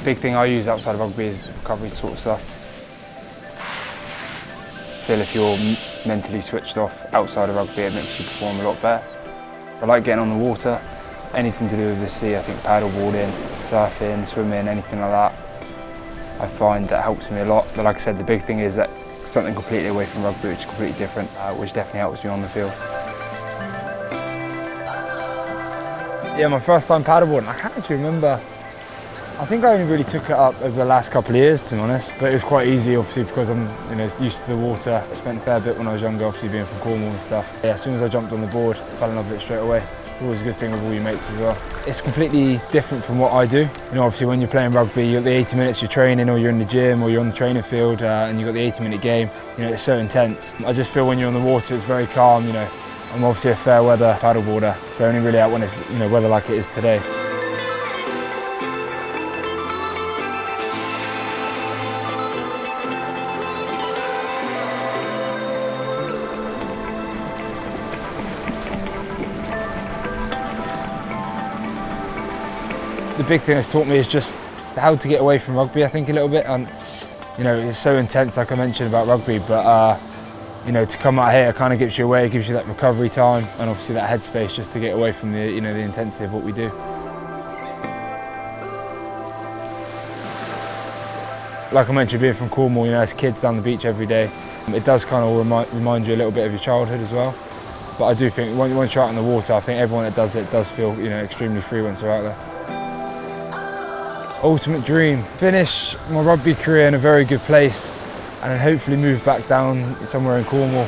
big thing I use outside of rugby is recovery sort of stuff. I feel if you're mentally switched off outside of rugby, it makes you perform a lot better. I like getting on the water, anything to do with the sea. I think paddleboarding, surfing, swimming, anything like that. I find that helps me a lot. But like I said, the big thing is that something completely away from rugby, which is completely different, which definitely helps me on the field. Yeah, my first time paddleboarding, I can't actually remember. I think I only really took it up over the last couple of years, to be honest. But it was quite easy, obviously, because I'm used to the water. I spent a fair bit when I was younger, obviously being from Cornwall and stuff. Yeah, as soon as I jumped on the board, I fell in love with it straight away. Always a good thing with all your mates as well. It's completely different from what I do. Obviously when you're playing rugby, you've got the 80 minutes you're training, or you're in the gym, or you're on the training field, and you've got the 80-minute game. It's so intense. I just feel when you're on the water, it's very calm. I'm obviously a fair weather paddleboarder, so only really out when it's weather like it is today. The big thing it's taught me is just how to get away from rugby, I think, a little bit. And it's so intense, like I mentioned about rugby, but to come out here, it kind of gives you away, it gives you that recovery time, and obviously that headspace just to get away from the the intensity of what we do. Like I mentioned, being from Cornwall, as kids down the beach every day, it does kind of remind you a little bit of your childhood as well. But I do think once you're out in the water, I think everyone that does it does feel extremely free once they're out there. Ultimate dream, finish my rugby career in a very good place, and then hopefully move back down somewhere in Cornwall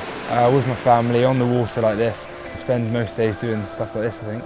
with my family on the water like this. Spend most days doing stuff like this, I think.